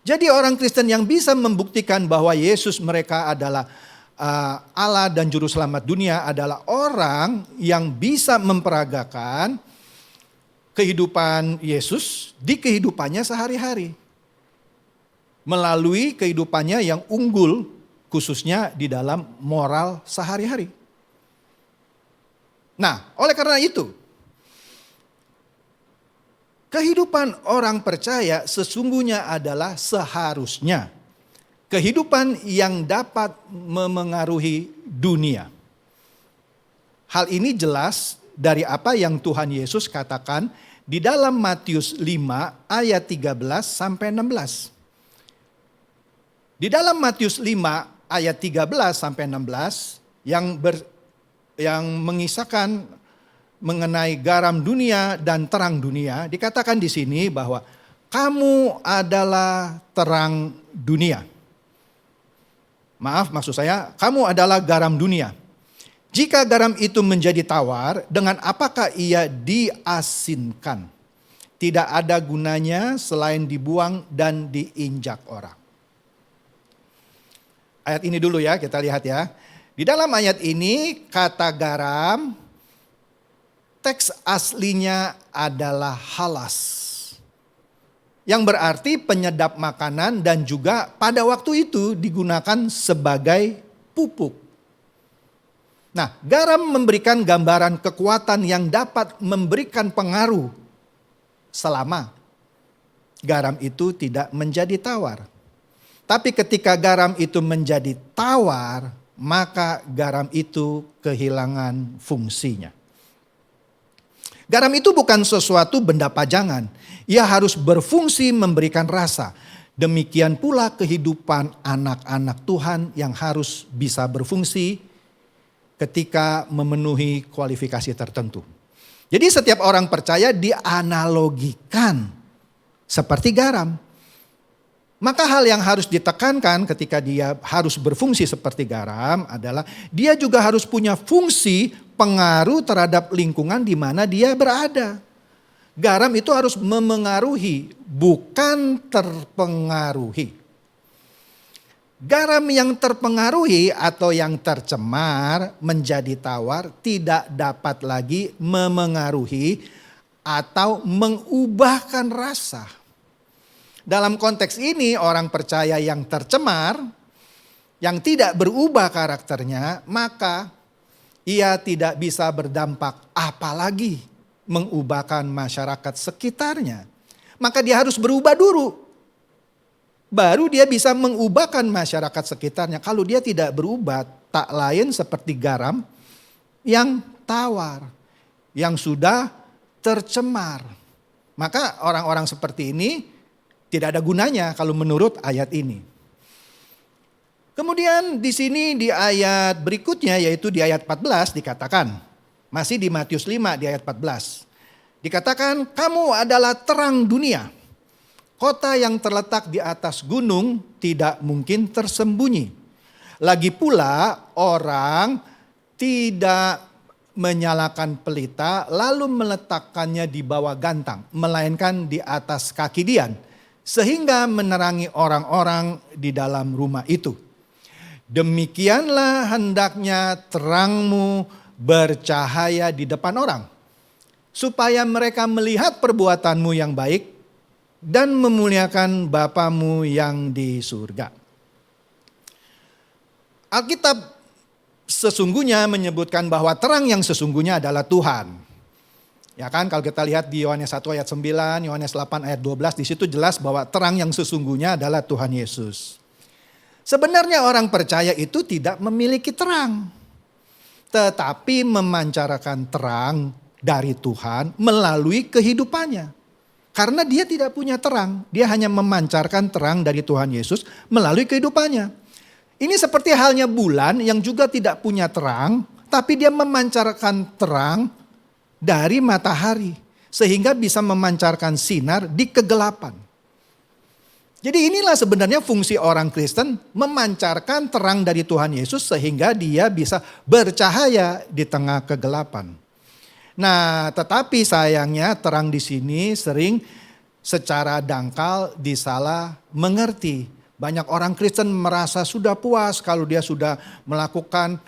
Jadi orang Kristen yang bisa membuktikan bahwa Yesus mereka adalah Allah dan Juru Selamat dunia adalah orang yang bisa memperagakan kehidupan Yesus di kehidupannya sehari-hari. Melalui kehidupannya yang unggul khususnya di dalam moral sehari-hari. Nah, oleh karena itu, kehidupan orang percaya sesungguhnya adalah seharusnya kehidupan yang dapat memengaruhi dunia. Hal ini jelas dari apa yang Tuhan Yesus katakan di dalam Matius 5 ayat 13 sampai 16. Di dalam Matius 5 ayat 13 sampai 16 yang mengisahkan mengenai garam dunia dan terang dunia, dikatakan di sini bahwa kamu adalah terang dunia. Maksud saya, kamu adalah garam dunia. Jika garam itu menjadi tawar, dengan apakah ia diasinkan? Tidak ada gunanya selain dibuang dan diinjak orang. Ayat ini dulu ya, kita lihat ya. Di dalam ayat ini kata garam, teks aslinya adalah halas. Yang berarti penyedap makanan dan juga pada waktu itu digunakan sebagai pupuk. Nah, garam memberikan gambaran kekuatan yang dapat memberikan pengaruh selama garam itu tidak menjadi tawar. Tapi ketika garam itu menjadi tawar, maka garam itu kehilangan fungsinya. Garam itu bukan sesuatu benda pajangan. Ia harus berfungsi memberikan rasa. Demikian pula kehidupan anak-anak Tuhan yang harus bisa berfungsi ketika memenuhi kualifikasi tertentu. Jadi setiap orang percaya dianalogikan seperti garam. Maka hal yang harus ditekankan ketika dia harus berfungsi seperti garam adalah dia juga harus punya fungsi pengaruh terhadap lingkungan di mana dia berada. Garam itu harus memengaruhi, bukan terpengaruhi. Garam yang terpengaruhi atau yang tercemar menjadi tawar tidak dapat lagi memengaruhi atau mengubahkan rasa. Dalam konteks ini orang percaya yang tercemar, yang tidak berubah karakternya, maka ia tidak bisa berdampak apalagi mengubahkan masyarakat sekitarnya. Maka dia harus berubah dulu. Baru dia bisa mengubahkan masyarakat sekitarnya. Kalau dia tidak berubah, tak lain seperti garam yang tawar, yang sudah tercemar. Maka orang-orang seperti ini tidak ada gunanya kalau menurut ayat ini. Kemudian di sini di ayat berikutnya yaitu di ayat 14 dikatakan. Masih di Matius 5 di ayat 14. Dikatakan kamu adalah terang dunia. Kota yang terletak di atas gunung tidak mungkin tersembunyi. Lagi pula orang tidak menyalakan pelita lalu meletakkannya di bawah gantang. Melainkan di atas kaki dian. Sehingga menerangi orang-orang di dalam rumah itu. Demikianlah hendaknya terangmu bercahaya di depan orang. Supaya mereka melihat perbuatanmu yang baik dan memuliakan Bapamu yang di surga. Alkitab sesungguhnya menyebutkan bahwa terang yang sesungguhnya adalah Tuhan. Ya kan, kalau kita lihat di Yohanes 1 ayat 9, Yohanes 8 ayat 12, di situ jelas bahwa terang yang sesungguhnya adalah Tuhan Yesus. Sebenarnya orang percaya itu tidak memiliki terang, tetapi memancarkan terang dari Tuhan melalui kehidupannya. Karena dia tidak punya terang, dia hanya memancarkan terang dari Tuhan Yesus melalui kehidupannya. Ini seperti halnya bulan yang juga tidak punya terang, tapi dia memancarkan terang dari matahari. Sehingga bisa memancarkan sinar di kegelapan. Jadi inilah sebenarnya fungsi orang Kristen, memancarkan terang dari Tuhan Yesus sehingga dia bisa bercahaya di tengah kegelapan. Nah, tetapi sayangnya terang di sini sering secara dangkal disalah mengerti. Banyak orang Kristen merasa sudah puas kalau dia sudah melakukan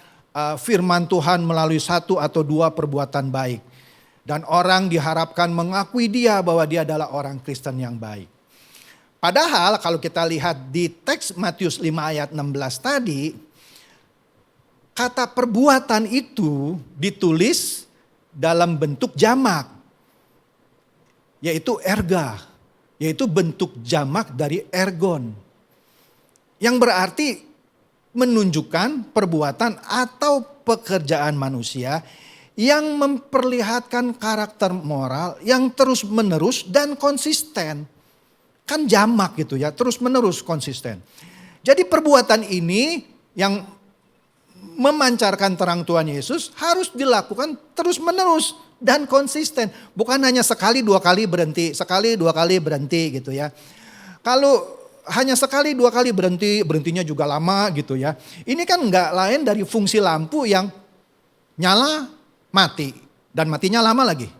firman Tuhan melalui satu atau dua perbuatan baik. Dan orang diharapkan mengakui dia bahwa dia adalah orang Kristen yang baik. Padahal kalau kita lihat di teks Matius 5 ayat 16 tadi, kata perbuatan itu ditulis dalam bentuk jamak, yaitu erga, yaitu bentuk jamak dari ergon. Yang berarti menunjukkan perbuatan atau pekerjaan manusia yang memperlihatkan karakter moral yang terus menerus dan konsisten. Kan jamak gitu ya, terus menerus konsisten. Jadi perbuatan ini yang memancarkan terang Tuhan Yesus harus dilakukan terus menerus dan konsisten. Bukan hanya sekali dua kali berhenti, sekali dua kali berhenti gitu ya. Kalau hanya sekali dua kali berhenti, berhentinya juga lama gitu ya. Ini kan nggak lain dari fungsi lampu yang nyala mati dan matinya lama lagi.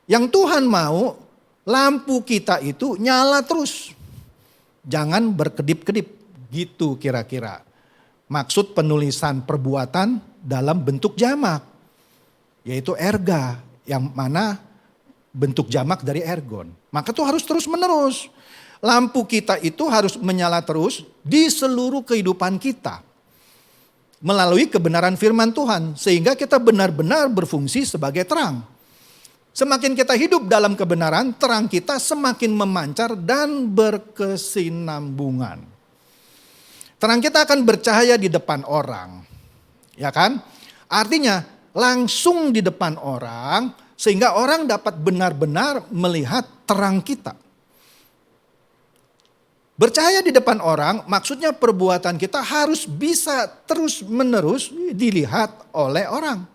Yang Tuhan mau lampu kita itu nyala terus. Jangan berkedip-kedip gitu kira-kira. Maksud penulisan perbuatan dalam bentuk jamak. Yaitu erga. Yang mana bentuk jamak dari ergon. Maka itu harus terus menerus. Lampu kita itu harus menyala terus di seluruh kehidupan kita. Melalui kebenaran firman Tuhan. Sehingga kita benar-benar berfungsi sebagai terang. Semakin kita hidup dalam kebenaran, terang kita semakin memancar dan berkesinambungan. Terang kita akan bercahaya di depan orang. Ya kan? Artinya langsung di depan orang sehingga orang dapat benar-benar melihat terang kita. Bercahaya di depan orang maksudnya perbuatan kita harus bisa terus-menerus dilihat oleh orang.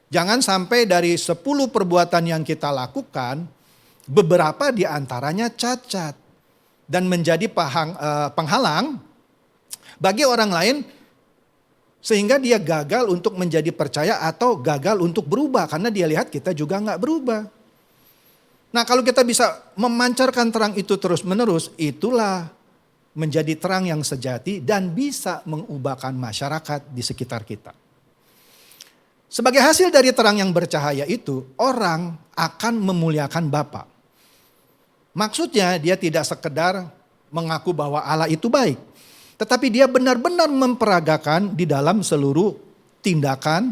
Jangan sampai dari 10 perbuatan yang kita lakukan, beberapa di antaranya cacat dan menjadi penghalang bagi orang lain sehingga dia gagal untuk menjadi percaya atau gagal untuk berubah karena dia lihat kita juga nggak berubah. Nah kalau kita bisa memancarkan terang itu terus menerus, itulah menjadi terang yang sejati dan bisa mengubahkan masyarakat di sekitar kita. Sebagai hasil dari terang yang bercahaya itu, orang akan memuliakan Bapa. Maksudnya dia tidak sekedar mengaku bahwa Allah itu baik. Tetapi dia benar-benar memperagakan di dalam seluruh tindakan,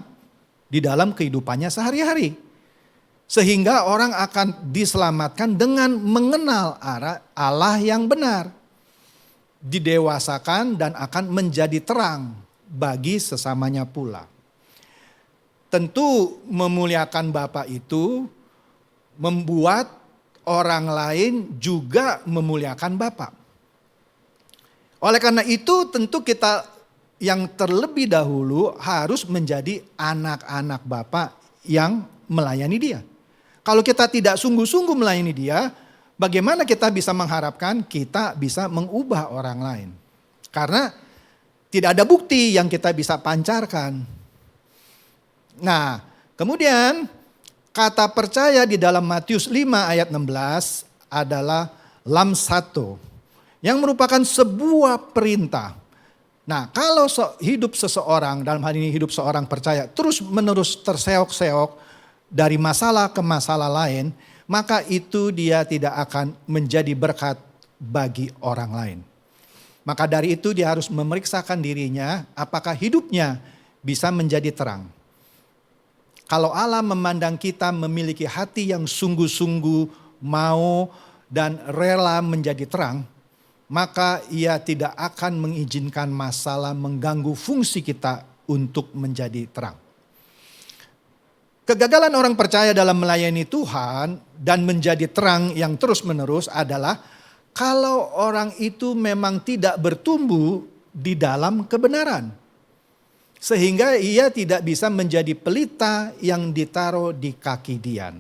di dalam kehidupannya sehari-hari. Sehingga orang akan diselamatkan dengan mengenal Allah yang benar. Didewasakan dan akan menjadi terang bagi sesamanya pula. Tentu memuliakan Bapa itu membuat orang lain juga memuliakan Bapa. Oleh karena itu tentu kita yang terlebih dahulu harus menjadi anak-anak Bapa yang melayani dia. Kalau kita tidak sungguh-sungguh melayani dia, bagaimana kita bisa mengharapkan kita bisa mengubah orang lain? Karena tidak ada bukti yang kita bisa pancarkan. Nah, kemudian kata percaya di dalam Matius 5 ayat 16 adalah lamsato, yang merupakan sebuah perintah. Nah, kalau hidup seseorang, dalam hal ini hidup seorang percaya, terus menerus terseok-seok dari masalah ke masalah lain, maka itu dia tidak akan menjadi berkat bagi orang lain. Maka dari itu dia harus memeriksakan dirinya apakah hidupnya bisa menjadi terang. Kalau Allah memandang kita memiliki hati yang sungguh-sungguh mau dan rela menjadi terang, maka ia tidak akan mengizinkan masalah mengganggu fungsi kita untuk menjadi terang. Kegagalan orang percaya dalam melayani Tuhan dan menjadi terang yang terus-menerus adalah kalau orang itu memang tidak bertumbuh di dalam kebenaran. Sehingga ia tidak bisa menjadi pelita yang ditaruh di kaki Dian.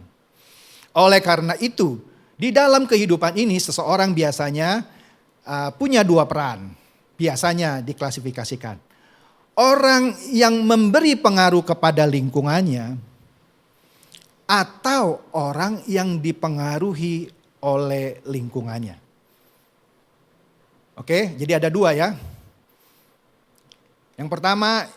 Oleh karena itu, di dalam kehidupan ini seseorang biasanya punya dua peran. Biasanya diklasifikasikan. Orang yang memberi pengaruh kepada lingkungannya atau orang yang dipengaruhi oleh lingkungannya. Oke, jadi ada dua ya. Yang pertama,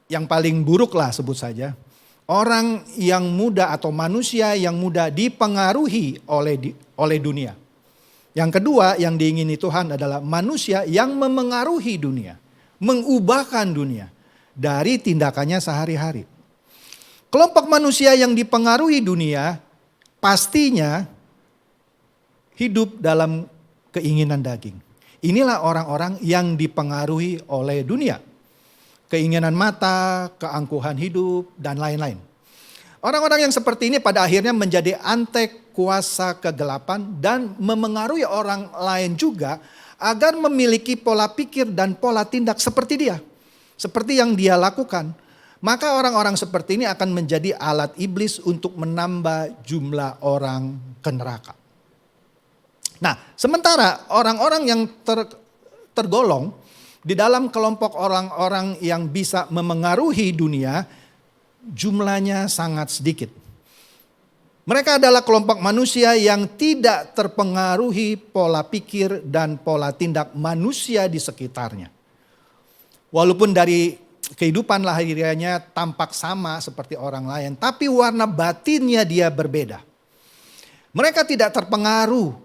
yang paling buruk lah sebut saja. Orang yang muda atau manusia yang muda dipengaruhi oleh dunia. Yang kedua yang diingini Tuhan adalah manusia yang memengaruhi dunia. Mengubahkan dunia dari tindakannya sehari-hari. Kelompok manusia yang dipengaruhi dunia pastinya hidup dalam keinginan daging. Inilah orang-orang yang dipengaruhi oleh dunia. Keinginan mata, keangkuhan hidup, dan lain-lain. Orang-orang yang seperti ini pada akhirnya menjadi antek kuasa kegelapan dan memengaruhi orang lain juga agar memiliki pola pikir dan pola tindak seperti dia. Seperti yang dia lakukan. Maka orang-orang seperti ini akan menjadi alat iblis untuk menambah jumlah orang ke neraka. Nah, sementara orang-orang yang tergolong di dalam kelompok orang-orang yang bisa memengaruhi dunia, jumlahnya sangat sedikit. Mereka adalah kelompok manusia yang tidak terpengaruhi pola pikir dan pola tindak manusia di sekitarnya. Walaupun dari kehidupan lahiriahnya tampak sama seperti orang lain, tapi warna batinnya dia berbeda. Mereka tidak terpengaruh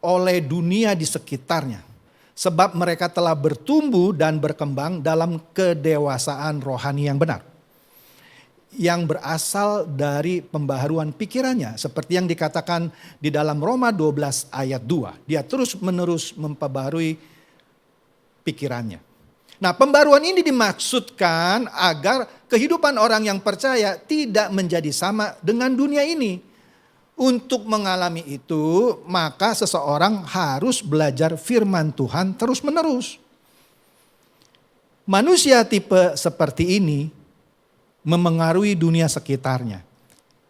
oleh dunia di sekitarnya, sebab mereka telah bertumbuh dan berkembang dalam kedewasaan rohani yang benar. Yang berasal dari pembaharuan pikirannya, seperti yang dikatakan di dalam Roma 12 ayat 2. Dia terus-menerus memperbarui pikirannya. Nah, pembaruan ini dimaksudkan agar kehidupan orang yang percaya tidak menjadi sama dengan dunia ini. Untuk mengalami itu, maka seseorang harus belajar firman Tuhan terus-menerus. Manusia tipe seperti ini memengaruhi dunia sekitarnya.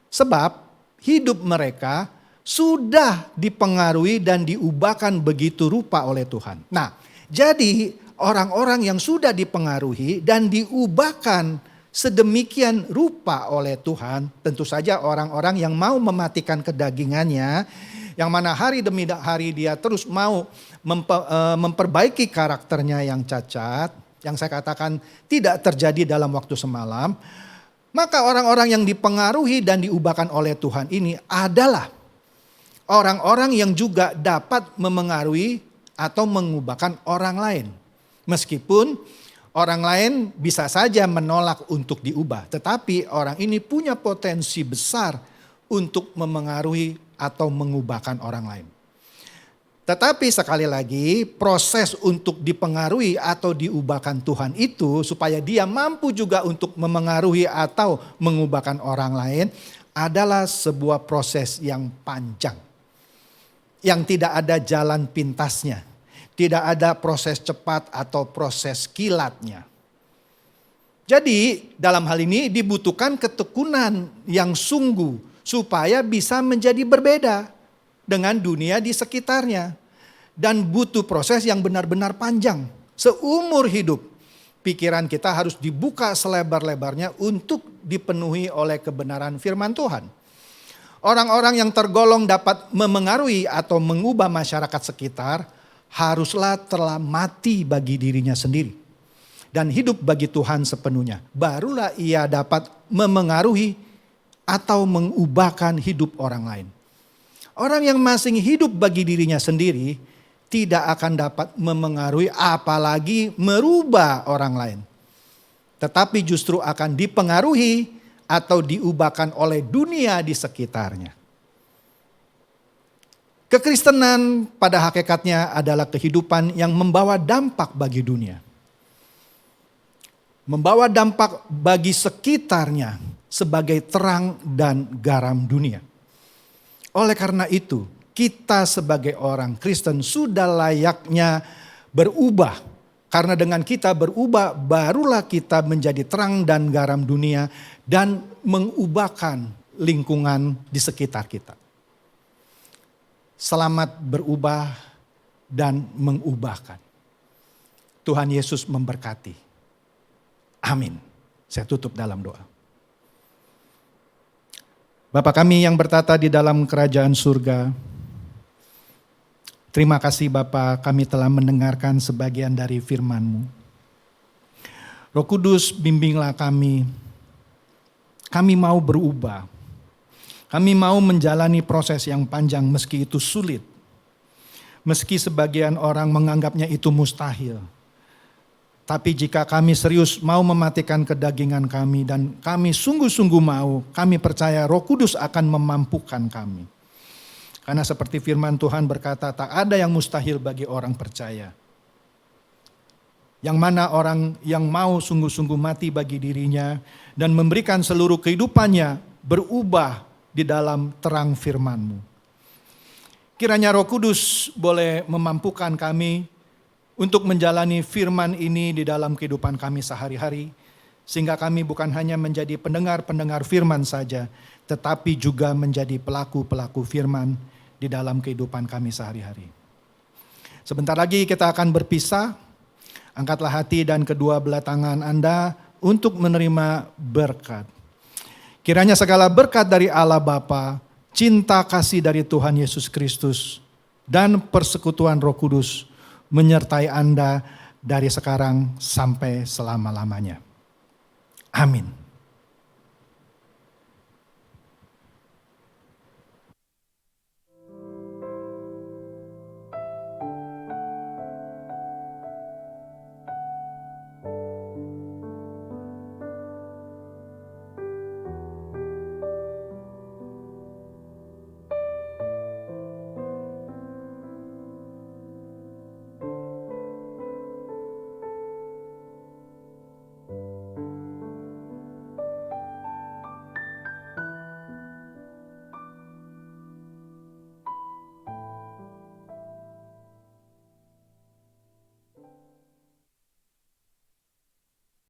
Sebab hidup mereka sudah dipengaruhi dan diubahkan begitu rupa oleh Tuhan. Nah, jadi orang-orang yang sudah dipengaruhi dan diubahkan sedemikian rupa oleh Tuhan, tentu saja orang-orang yang mau mematikan kedagingannya, yang mana hari demi hari dia terus mau memperbaiki karakternya yang cacat, yang saya katakan tidak terjadi dalam waktu semalam, maka orang-orang yang dipengaruhi dan diubahkan oleh Tuhan ini adalah orang-orang yang juga dapat memengaruhi atau mengubahkan orang lain. Meskipun orang lain bisa saja menolak untuk diubah, tetapi orang ini punya potensi besar untuk memengaruhi atau mengubahkan orang lain. Tetapi sekali lagi, proses untuk dipengaruhi atau diubahkan Tuhan itu supaya dia mampu juga untuk memengaruhi atau mengubahkan orang lain adalah sebuah proses yang panjang. Yang tidak ada jalan pintasnya. Tidak ada proses cepat atau proses kilatnya. Jadi dalam hal ini dibutuhkan ketekunan yang sungguh supaya bisa menjadi berbeda dengan dunia di sekitarnya. Dan butuh proses yang benar-benar panjang. Seumur hidup pikiran kita harus dibuka selebar-lebarnya untuk dipenuhi oleh kebenaran firman Tuhan. Orang-orang yang tergolong dapat memengaruhi atau mengubah masyarakat sekitar haruslah telah mati bagi dirinya sendiri dan hidup bagi Tuhan sepenuhnya. Barulah ia dapat memengaruhi atau mengubahkan hidup orang lain. Orang yang masih hidup bagi dirinya sendiri tidak akan dapat memengaruhi apalagi merubah orang lain. Tetapi justru akan dipengaruhi atau diubahkan oleh dunia di sekitarnya. Kekristenan pada hakikatnya adalah kehidupan yang membawa dampak bagi dunia. Membawa dampak bagi sekitarnya. sebagai terang dan garam dunia. Oleh karena itu, kita sebagai orang Kristen sudah layaknya berubah. Karena dengan kita berubah, barulah kita menjadi terang dan garam dunia dan mengubahkan lingkungan di sekitar kita. Selamat berubah dan mengubahkan. Tuhan Yesus memberkati. Amin. Saya tutup dalam doa. Bapa kami yang bertata di dalam kerajaan surga, terima kasih Bapa, kami telah mendengarkan sebagian dari firman-Mu. Roh Kudus, bimbinglah kami. Kami mau berubah. Kami mau menjalani proses yang panjang meski itu sulit. Meski sebagian orang menganggapnya itu mustahil. Tapi jika kami serius mau mematikan kedagingan kami dan kami sungguh-sungguh mau, kami percaya Roh Kudus akan memampukan kami. Karena seperti firman Tuhan berkata, tak ada yang mustahil bagi orang percaya. Yang mana orang yang mau sungguh-sungguh mati bagi dirinya dan memberikan seluruh kehidupannya berubah di dalam terang firman-Mu. Kiranya Roh Kudus boleh memampukan kami untuk menjalani firman ini di dalam kehidupan kami sehari-hari. Sehingga kami bukan hanya menjadi pendengar-pendengar firman saja, tetapi juga menjadi pelaku-pelaku firman di dalam kehidupan kami sehari-hari. Sebentar lagi kita akan berpisah. Angkatlah hati dan kedua belah tangan Anda untuk menerima berkat. Kiranya segala berkat dari Allah Bapa, cinta kasih dari Tuhan Yesus Kristus, dan persekutuan Roh Kudus menyertai Anda dari sekarang sampai selama-lamanya. Amin.